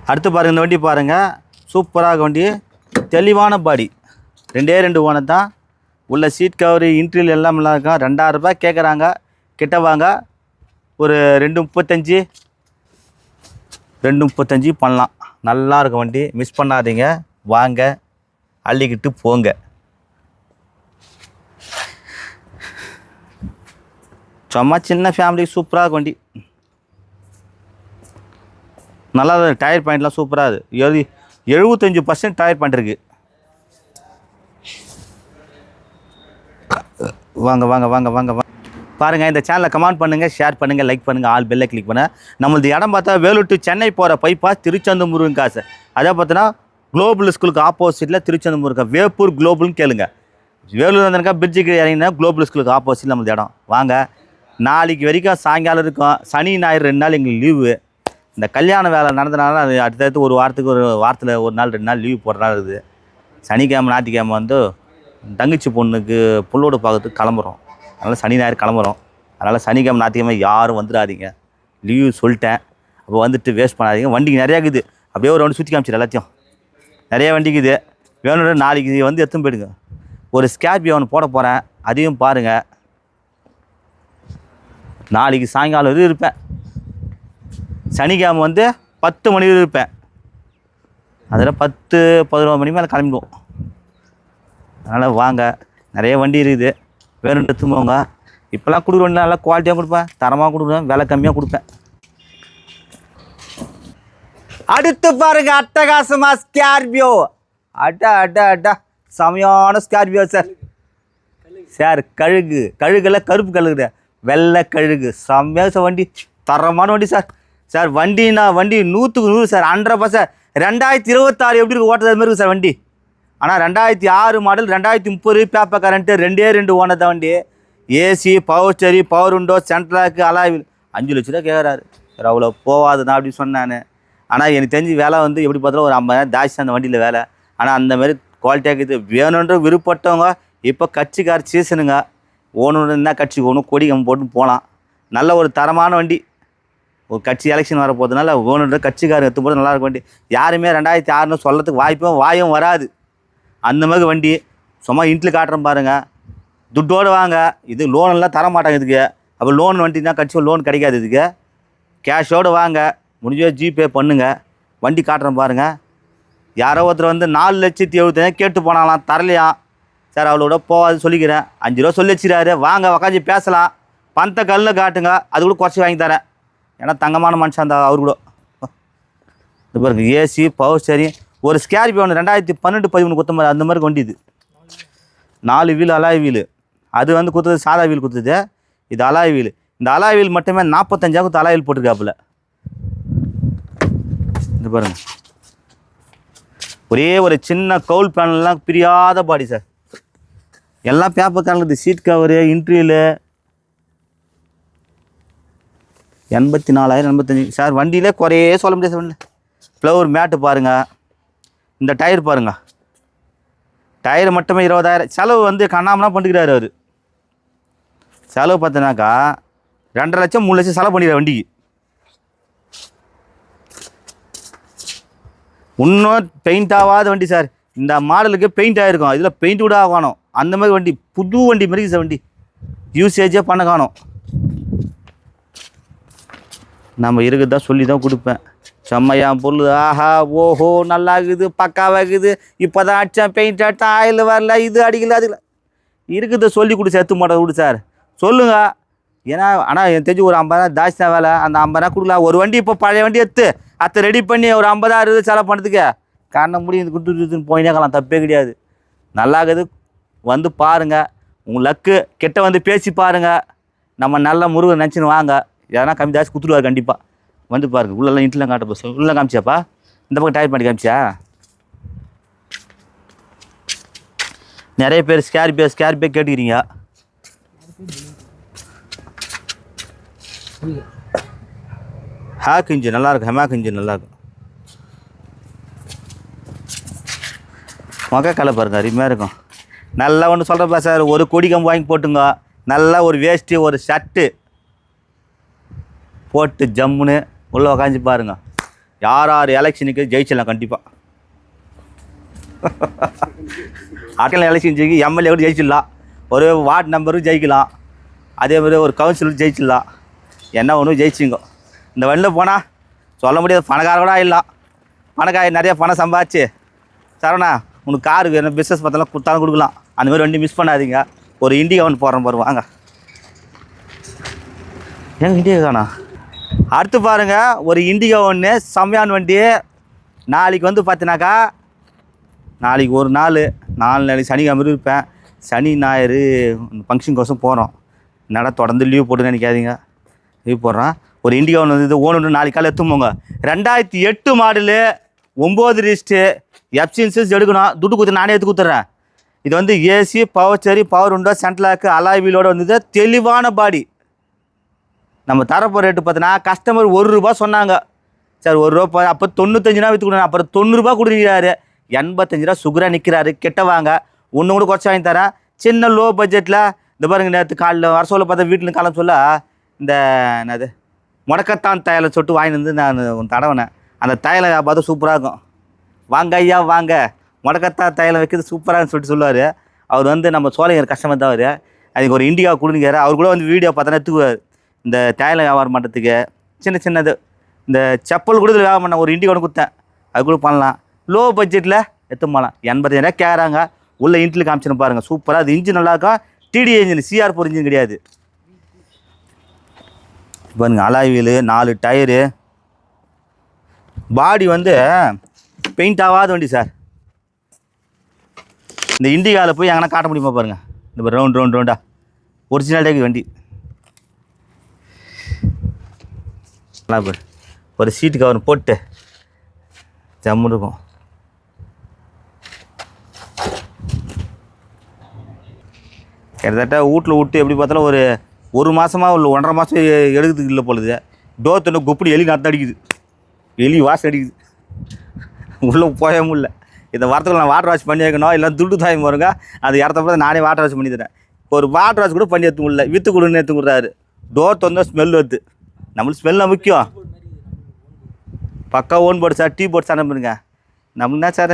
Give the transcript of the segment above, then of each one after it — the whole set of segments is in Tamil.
அடுத்து பாருங்கள், இந்த வண்டி பாருங்கள், சூப்பராக வண்டி, தெளிவான பாடி, 2 ஓனர் தான். உள்ள சீட் கவரு இன்ட்ரீல் எல்லாம் நல்லா இருக்கும். 2000 ரூபாய் கேட்குறாங்க. கிட்ட வாங்க, ஒரு 235 பண்ணலாம். நல்லா இருக்கும் வண்டி, மிஸ் பண்ணாதீங்க. வாங்க, அள்ளிக்கிட்டு போங்க. சும்மா சின்ன ஃபேமிலி சூப்பராக இருக்கும் வண்டி. நல்லா டயர் பாயிண்ட்லாம் சூப்பராக இருக்குது. 75% டயர் பாயிண்ட் இருக்குது. வாங்க வாங்க வாங்க வாங்க வாங்க பாருங்கள். இந்த சேனலை கமெண்ட் பண்ணுங்கள், ஷேர் பண்ணுங்கள், லைக் பண்ணுங்கள், ஆல் பெல்லை கிளிக் பண்ண. நம்மளது இடம் பார்த்தா வேலூர் டு சென்னை போகிற பைபாஸ் திருச்செந்தூர் முருகன் காசு. அதே பார்த்தோன்னா குளோபல் ஸ்கூலுக்கு ஆப்போசிட்டில் திருச்செந்தூர் முருகன், வேப்பூர் குளோபல்னு கேளுங்க. வேலூர் வந்திருக்கா பிரிட்ஜுக்கு இறங்கினா குளோபல் ஸ்கூலுக்கு ஆப்போசிட்டில் நம்மளது இடம். வாங்க, நாளைக்கு வரைக்கும் சாயங்காலம் இருக்கும். சனி ஞாயிறு 2 நாள் எங்களுக்கு லீவு. இந்த கல்யாண வேலை நடந்தனால அது அடுத்தடுத்து ஒரு வாரத்தில் 1 நாள் 2 நாள் லீவு போடுறனால இருக்குது. சனிக்கிழமை ஞாயிற்றுக்கிழமை வந்து தங்கச்சி பொண்ணுக்கு புல்லோடு பார்க்கறதுக்கு கிளம்புறோம். அதனால் சனி ஞாயிறு கிளம்புறோம். அதனால் சனிக்கிழமை ஞாயிற்றுக்கிழமை யாரும் வந்துடாதீங்க, லீவு சொல்லிட்டேன். அப்போ வந்துட்டு வேஸ்ட் பண்ணாதீங்க. வண்டிக்கு நிறையா இருக்குது. அப்படியே ஒரு ரவுண்டு சுற்றி காமிச்சிடு. எல்லாத்தையும் நிறையா வண்டிக்குது. வேணும்னா நாளைக்கு வந்து எடுத்துன்னு போயிடுங்க. ஒரு ஸ்கார்பியோ ஒன்று போட போகிறேன், அதையும் பாருங்கள். நாளைக்கு சாயங்காலம் வரையும் இருப்பேன். சனிக்கிழமை வந்து 10 மணி வரை இருப்பேன். அதில் 10-11 மணி மேலே கிளம்பிடுவோம். அதனால் வாங்க, நிறைய வண்டி இருக்குது, வேணும்னு எடுத்தும்போங்க. இப்போலாம் கொடுக்குற வண்டி நல்லா குவாலிட்டியாக கொடுப்பேன், தரமாக கொடுக்குறேன், விலை கம்மியாக கொடுப்பேன். அடுத்து பாருங்க, அட்டகாசமாக ஸ்கார்பியோ. அட்டா செமையான ஸ்கார்பியோ சார். சார் கழுகுல கருப்பு கழுகுது, வெள்ளை கழுகு, செம்மையாக வண்டி, தரமான வண்டி சார். சார் வண்டி 100க்கு 100 சார், 100%. 2026 எப்படி இருக்கு ஓட்டுறது மாதிரி இருக்குது சார் வண்டி. ஆனால் 2006 மாடல், 2030 பேப்பர் கரண்ட்டு, 2 ஓனர் தான் வண்டி. AC, power steering, power window, சென்ட்ராக்கு, அலாவில் 5 லட்ச ரூபா கேட்குறாரு சார். அவ்வளோ போகாது நான் அப்படி சொன்னேன். ஆனால் எனக்கு தெரிஞ்சு வேலை வந்து எப்படி பார்த்தாலும் ஒரு 50,000 தாசி அந்த வண்டியில் வேலை. ஆனால் அந்தமாரி குவாலிட்டியாக இருக்குது. வேணுன்ற விருப்பப்பட்டவங்க இப்போ கட்சிக்கார சீசனுங்க, ஓணுன்னு என்ன கட்சி ஓணும், கொடி கம்பு போட்டு போகலாம். நல்ல ஒரு தரமான வண்டி. ஒரு கட்சி எலெக்ஷன் வர போகிறதுனால ஓணுன்ற கட்சிக்காரர் எடுத்து போது நல்லாயிருக்கும் வண்டி. யாருமே 2006 சொல்கிறதுக்கு வாயும் வராது. அந்த மாதிரி வண்டி சும்மா இன்ட்ல காட்டுறோம் பாருங்கள். துட்டோடு வாங்க. இது லோனெல்லாம் தர மாட்டாங்க இதுக்கு. அப்போ லோன் வண்டினா கட்சி லோன் கிடைக்காது இதுக்கு. கேஷோடு வாங்க, முடிஞ்ச ஜிபே பண்ணுங்கள். வண்டி காட்டுறோம் பாருங்கள். யாரோ ஒருத்தர் வந்து 4,70,000 கேட்டு போனாலாம், தரலையாம் சார். அவ்வளோட போகாது சொல்லிக்கிறேன். 5 ரூபா சொல்லி வச்சுறாரு. வாங்க உக்காஞ்சி பேசலாம். பணத்தை கல்லில் காட்டுங்க, அது கூட குறைச்சி வாங்கி தரேன். ஏன்னா தங்கமான மனுஷன் அந்த அவர் கூட. இது பாருங்க, ஏசி, பவர் ஸ்டேரிங். ஒரு ஸ்கார்பியோ ஒன்று 2012-13 குத்தம் அந்த மாதிரி வண்டி. இது 4 வீல் அலாய் வீலு. அது வந்து குத்துறது சாதா வீல் குத்துது. இது அலாய் வீல். இந்த அலாய் வீல் மட்டுமே 45,000 அலாய் வீல் போட்டிருக்காப்புல. இது பாருங்க, ஒரே ஒரு சின்ன கவுல் பேனல்லாம் பிரியாத பாடி சார். எல்லாம் பேப்பர் கலருது. சீட் கவரு, இன்ட்ரீலு 84,000 85 சார். வண்டியிலே குறையே சொல்ல முடியாது சார். ஃப்ளவர் மேட்டு பாருங்கள். இந்த டயர் பாருங்கள், டயர் மட்டுமே 20,000. செலவு வந்து கண்ணாமனா பண்ணிக்கிறாரு அவர். செலவு பார்த்தீங்கன்னாக்கா 2.5 லட்சம் 3 லட்சம் செலவு பண்ணிக்கிறார் வண்டிக்கு. இன்னும் பெயிண்ட் ஆகாத வண்டி சார். இந்த மாடலுக்கு பெயிண்ட் ஆகிருக்கும், இதில் பெயிண்ட் கூட ஆகணும். அந்த மாதிரி வண்டி, புது வண்டி மாதிரி சார். வண்டி யூசேஜே பண்ண காணும். நம்ம இருக்குதா சொல்லி தான் கொடுப்பேன். செம்மையாக பொருள், ஆஹா ஓஹோ நல்லா இருக்குது, பக்காவாக இருக்குது, இப்போ தான் அடித்தேன், பெயிண்ட் அடித்தேன், ஆயில் வரல, இது அடிக்கல, அதுல இருக்குத சொல்லி கொடு சார். எத்து மாட்டேன் கொடு சார், சொல்லுங்கள். ஏன்னா ஆனால் எனக்கு தெரிஞ்சு ஒரு 50,000 தாசி தான் வேலை. அந்த 50,000 கொடுக்கலாம். ஒரு வண்டி இப்போ பழைய வண்டி எடுத்து அதை ரெடி பண்ணி ஒரு 50,000 செலவு பண்ணுறதுக்கு காரணம் முடியும். கொடுத்துட்டு போயினே இருக்கலாம், தப்பே கிடையாது. நல்லா இருக்குது, வந்து பாருங்கள். உங்கள் லக்கு கெட்ட வந்து பேசி பாருங்கள். நம்ம நல்ல முருகன் நினச்சின்னு வாங்க. எதனா கம்மி தாசி கொடுத்துருவார் கண்டிப்பாக. வந்து பாருங்கள். உள்ளெல்லாம் இன்ட்லாம் காட்ட போய் உள்ளே காமிச்சியாப்பா? இந்த பக்கம் டயர் பண்ணி காமிச்சியா? நிறைய பேர் ஸ்கார்பியோ கேட்டுக்கிறீங்க. ஹேக் இன்ஜின் நல்லாயிருக்கும், ஹெமாக் இன்ஜின் நல்லாயிருக்கும். மொக்க கலை பாருங்க, அருமையாக இருக்கும். நல்லா ஒன்று சொல்கிறப்பா சார், ஒரு கொடி கம்பு வாங்கி போட்டுங்க. நல்லா ஒரு வேஷ்டி, ஒரு ஷர்ட்டு போட்டு ஜம்முன்னு உள்ளே உக்காஞ்சி பாருங்க. யார் எலெக்ஷனுக்கு ஜெயிச்சிடலாம் கண்டிப்பாக. ஆட்கள் எலெக்ஷன் ஜெயிக்கி எம்எல்ஏ கூட ஜெயிச்சிடலாம், ஒரு வார்டு நம்பரும் ஜெயிக்கலாம், அதே மாதிரி ஒரு கவுன்சிலரும் ஜெயிச்சிடலாம். என்ன ஒன்றும் ஜெயிச்சிங்க. இந்த வண்டியில் போனால் சொல்ல முடியாது, பணக்கார கூட ஆகிடலாம். பணக்கார நிறைய பணம் சம்பாதிச்சு சரவணா உனக்கு காருக்கு என்ன பிஸ்னஸ் பார்த்தாலும் கொடுத்தாலும் கொடுக்கலாம். அந்த மாதிரி வண்டி மிஸ் பண்ணாதீங்க. ஒரு இண்டிகா ஒன்று போடுறேன் பாரு, வாங்க. ஏங்க இண்டிகா காணா? அடுத்து பாருங்கள், ஒரு இண்டிகா ஒன்று செம்மையான வண்டி. நாளைக்கு வந்து பார்த்தினாக்கா, நாளைக்கு ஒரு நாலு நாளைக்கு சனிக்கிழமை இருப்பேன். சனி ஞாயிறு ஃபங்க்ஷன் கோசம் போகிறோம். என்னடா தொடர்ந்து லீவ் போட்டு நினைக்காதீங்க, லீவ் போடுறான். ஒரு இண்டிகா ஒன்று வந்து ஓணுன்னு நாளைக்கு காலை எடுத்தும்போங்க. 2008 மாடலு, 9 ரிஸ்ட்டு, எஃப்சின்சஸ் எடுக்கணும். துட்டு கொடுத்து நானே எடுத்து கொடுத்துட்றேன். இது வந்து ஏசி, பவர் சேரி, பவர் உண்டோ, சென்ட்லாக்கு, அலாய் வீலோடு வந்தது. தெளிவான பாடி. நம்ம தரப்போ ரேட்டு பார்த்தோன்னா கஸ்டமர் ₹1 சொன்னாங்க. சார் ₹1 அப்போ 95 ரூபா விற்று கொடுங்க. அப்புறம் ₹90 கொடுக்குறாரு. 85 ரூபா சுகராக நிற்கிறாரு. கெட்ட வாங்க ஒன்று கூட குறைச்சி வாங்கி தரேன். சின்ன லோ பட்ஜெட்டில். இந்த பாருங்க, நேற்று காலைல வர சொல்ல பார்த்தா வீட்டில் காலம் சொல்ல இந்த என்னது முடக்கத்தான் தையலை சொட்டு வாங்கி வந்து நான் தடவினேன். அந்த தையலை பார்த்தா சூப்பராக இருக்கும். வாங்க ஐயா வாங்க, முடக்கத்தான் தையலை வைக்கிறது சூப்பராகனு சொல்லுவார். அவர் வந்து நம்ம சோழங்கர் கஸ்டமர் தான். அவர் அதுக்கு ஒரு இண்டிகா கொடுங்கிறார். அவர் கூட வந்து வீடியோ பார்த்தோன்னா எடுத்துக்குவார். இந்த தையலை வியாபாரம் பண்ணுறதுக்கு சின்னது இந்த செப்பல் கூட வியாபாரம் பண்ண ஒரு இண்டிகா ஒன்று கொடுத்தேன். அது கூட பண்ணலாம். லோ பட்ஜெட்டில் எடுத்து போகலாம். 85 ரூபா கேட்குறாங்க. உள்ள இன்ட்லி காமிச்சுன்னு பாருங்கள், சூப்பராக. அது இன்ஜின் நல்லாயிருக்கும். டிடி இன்ஜின், CR4 இன்ஜின் கிடையாது. பாருங்க, அலாய் வீலு, 4 டயரு. பாடி வந்து பெயிண்ட் ஆகாத வண்டி சார். இந்த இண்டிகாவில் போய் எங்கன்னா காட்ட முடியுமா பாருங்கள். இந்த ரவுண்டா ஒரிஜினல் வண்டி. ஒரு சீட்டு கவர் போட்டு ஜம்மு இருக்கும். கிட்டத்தட்ட வீட்டில் விட்டு எப்படி பார்த்தாலும் ஒரு மாதமாக இல்லை 1.5 மாதம் எடுக்கிறதுக்கு இல்லை பொழுது. டோர் தண்ணி குப்படி எலி நடத்த அடிக்குது. எலி வாசம் அடிக்குது. உள்ளே போய முடியல. இந்த வாரத்துக்கு நான் வாட்டர் வாஷ் பண்ணி வைக்கணும். இல்லை துட்டு தாயம் போகிறேங்க. அது இடத்த நானே வாட்டர் வாஷ் பண்ணி தரேன். ஒரு வாட்டர் வாஷ் கூட பண்ணி எடுத்து முடியல. விற்று கொடுன்னு எடுத்து கொடுறாரு. டோர் திறந்தா ஸ்மெல் வருது. நம்மளுக்கு ஸ்மெல்லாம் முக்கியம். பக்கா own board sir, tea board sir பண்ணுங்க. நம்ம என்ன சார்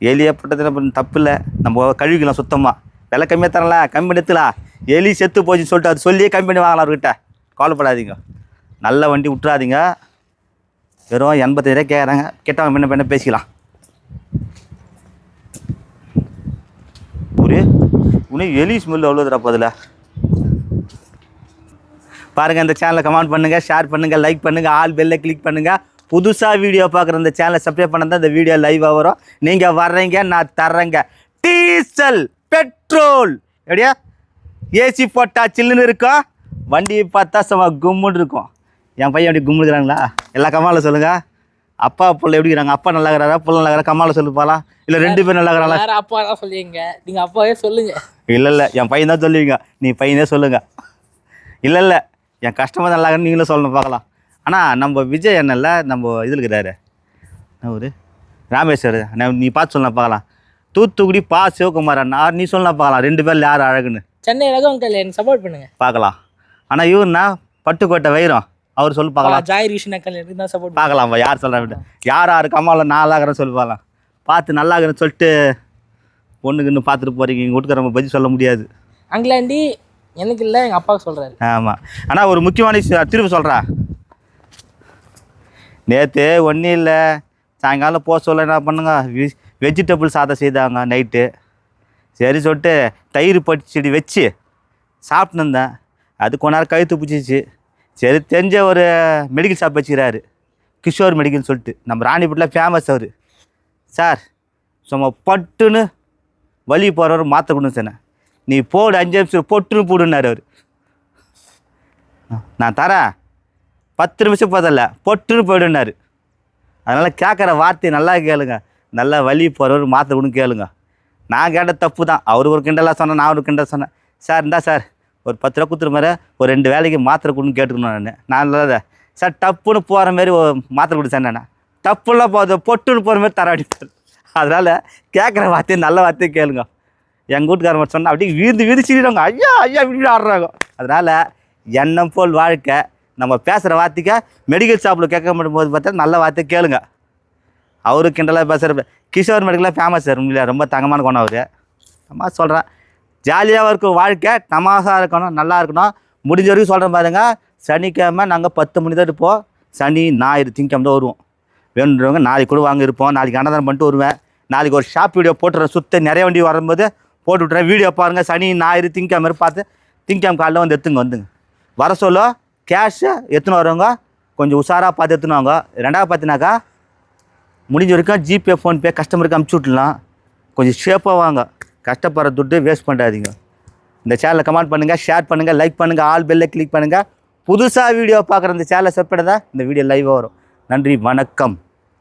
எலியை போட்டது தப்பு இல்லை. நம்ம கழுவிக்கலாம் சுத்தமாக. விலை கம்மியாக தரல, கம்மி பண்ணி எடுத்துலாம். எலி செத்து போச்சுன்னு சொல்லிட்டு அது சொல்லியே கம்மி பண்ணி வாங்கலாம். அவர்கிட்ட கவலைப்படாதீங்க. நல்ல வண்டி விட்டுறாதீங்க. வெறும் 85 ரூபா கேட்குறாங்க. கெட்டவங்க என்ன பேசிக்கலாம். இன்னும் எலி ஸ்மெல் எவ்வளோதுரா பதில் பாருங்கள். இந்த சேனலை கமெண்ட் பண்ணுங்கள், ஷேர் பண்ணுங்கள், லைக் பண்ணுங்கள், ஆல் பெல்லை கிளிக் பண்ணுங்கள். புதுசாக வீடியோ பார்க்குற இந்த சேனலை சப்ஸ்கிரைப் பண்ண தான் இந்த வீடியோ லைவாக வரும். நீங்கள் வர்றீங்க, நான் தர்றேங்க. டீசல் பெட்ரோல் எப்படியா ஏசி போட்டால் சில்லுன்னு இருக்கும். வண்டியை பார்த்தா சும்மா கும்முன்னு இருக்கும். என் பையன் எப்படி கும்முடுக்கிறாங்களா? எல்லா கமாலில் சொல்லுங்கள். அப்பா பிள்ளை எப்படி இருக்கிறாங்க? அப்பா நல்லா இருக்கிறாரா, பிள்ளை நல்லா இருக்கிறா? கமாலில் சொல்லுப்பாலாம். இல்லை 2 பேர் நல்லா இருக்கிறாங்களா? அப்பா தான் சொல்லுவீங்க, நீங்கள் அப்பாவே சொல்லுங்கள். இல்லை என் பையன் தான் சொல்லுவீங்க. நீ பையனே சொல்லுங்கள். இல்லை என் கஷ்டமாக நல்லா இருக்குன்னு நீங்களும் சொல்லணும் பார்க்கலாம். ஆனால் நம்ம விஜய் என்னல்ல, நம்ம இதில் இருக்கிறாரு ஒரு ராமேஸ்வர், நீ பார்த்து சொல்லலாம் பார்க்கலாம். தூத்துக்குடி சிவகுமார் அண்ணா, நீ சொல்லலாம் பார்க்கலாம். 2 பேரில் யார் அழகுன்னு. சென்னை ரகம் கல்யாணம் சப்போர்ட் பண்ணுங்க பார்க்கலாம். ஆனால் இவருன்னா பட்டுக்கோட்டை வைரம், அவர் சொல்லி பார்க்கலாம். ஜாய் ரிஷினா கல்யாணம் தான் சப்போர்ட் பார்க்கலாம். யார் சொல்கிறேன், யார் கம்மாவில் நான் ஆகிறேன்னு சொல்லி பார்க்கலாம். பார்த்து நல்லா இருக்கிறேன்னு சொல்லிட்டு பொண்ணுக்கு இன்னும் பார்த்துட்டு போகிறீங்க. எங்கள் வீட்டுக்கு நம்ம பதில் சொல்ல முடியாது. அங்கிலாண்டி எனக்கு இல்லை, எங்கள் அப்பாவுக்கு சொல்கிறாரு. ஆமாம். ஆனால் ஒரு முக்கியமான திரும்ப சொல்கிறேன். நேற்று ஒன்றும் இல்லை, சாயங்காலம் போக சொல்ல என்ன பண்ணுங்க, வெஜிடபிள் சாதம் செய்தாங்க நைட்டு. சரி சொல்லிட்டு தயிர் பச்சடி வச்சு சாப்பிட்டு இருந்தேன். அது கொஞ்ச நேரம் கழுத்து பிடிச்சிச்சு. சரி தெரிஞ்ச ஒரு மெடிக்கல் ஷாப் வச்சுக்கிறாரு, கிஷோர் மெடிக்கல்னு சொல்லிட்டு. நம்ம ராணிப்பேட்டில் ஃபேமஸ் அவர். சார் சும்மா பட்டுன்னு வலி போகிறவர் மாற்ற கொடுங்க சொன்னேன். நீ போடு 5 நிமிஷம் பொட்டுன்னு போடுன்னார் அவர். நான் தரேன் 10 நிமிஷம் போதில்ல, பொட்டுன்னு போயிடுன்னாரு. அதனால் கேட்குற வார்த்தையை நல்லா கேளுங்க. நல்லா வலி போகிறவர் மாற்ற கொடுன்னு கேளுங்க. நான் கேட்ட தப்பு தான். அவர் ஒரு கிண்டலாக சொன்னேன், நான் ஒரு கிண்டல் சொன்னேன். சார் இந்தா சார் ஒரு 10 ரூபா கொடுத்துற மாதிரி ஒரு 2 வேலைக்கு மாத்திரை கொடுன்னு கேட்டுக்கணும். நான் இல்லாத சார் டப்புன்னு போகிற மாதிரி மாத்திரை கொடு சார். நான் டப்புலாம் போகுது, பொட்டுன்னு போகிற மாதிரி தராடிப்பார். அதனால் கேட்குற வார்த்தையை நல்ல வார்த்தையை கேளுங்க. எங்கள் வீட்டுக்காரங்க சொன்னால் அப்படியே வீழ்ந்து சிரிடுவாங்க. ஐயா இப்படி ஆடுறாங்க. அதனால் எண்ணம் போல் வாழ்க்கை. நம்ம பேசுகிற வார்த்தைக்கு மெடிக்கல் ஷாப்பில் கேட்க போது பார்த்தா நல்ல வார்த்தை கேளுங்க. அவரு கிண்டலாக பேசுகிற கிஷோர் மெடிக்கலாக ஃபேமஸ் சார் உண்மையில ரொம்ப தங்கமான குணம் அவர் அம்மா சொல்கிறேன் ஜாலியாக இருக்கும் வாழ்க்கை தமாசாக இருக்கணும் நல்லா இருக்கணும் முடிஞ்ச வரைக்கும் சொல்கிறேன் பாருங்க சனிக்கிழமை நாங்கள் 10 மணி தான் இருப்போம் சனி ஞாயிறு திங்கக்கிழமை தான் வருவோம் வேணுன்றவங்க நாளைக்கு கூட வாங்க இருப்போம் நாளைக்கு அன்னதானம் பண்ணிட்டு வருவேன் நாளைக்கு ஒரு ஷாப் வீடியோ போட்டுறேன் சுத்த நிறைய வண்டி வரும்போது போட்டு விட்றேன் வீடியோ பாருங்கள் சனி ஞாயிறு திங்கக்கிழமை பார்த்து திங்கக்கிழமை காலையில் வந்து எடுத்துங்க வந்துங்க வர சொல்ல கேஷை எடுத்துன்னு வரவங்க கொஞ்சம் உஷாராக பார்த்து எடுத்துன்னு வாங்க ரெண்டாவது பார்த்தினாக்கா முடிஞ்ச வரைக்கும் ஜிபே ஃபோன்பே கஸ்டமருக்கு அமுச்சு விட்லாம் கொஞ்சம் ஷேப்பாக வாங்க கஷ்டப்படுற துட்டு வேஸ்ட் பண்ணாதீங்க இந்த சேனலை கமெண்ட் பண்ணுங்கள் ஷேர் பண்ணுங்கள் லைக் பண்ணுங்கள் ஆல் பெல்லை கிளிக் பண்ணுங்கள் புதுசாக வீடியோ பார்க்குற இந்த சேனலை சப்ஸ்கிரைப் பண்ணால் இந்த வீடியோ லைவாக வரும் நன்றி வணக்கம்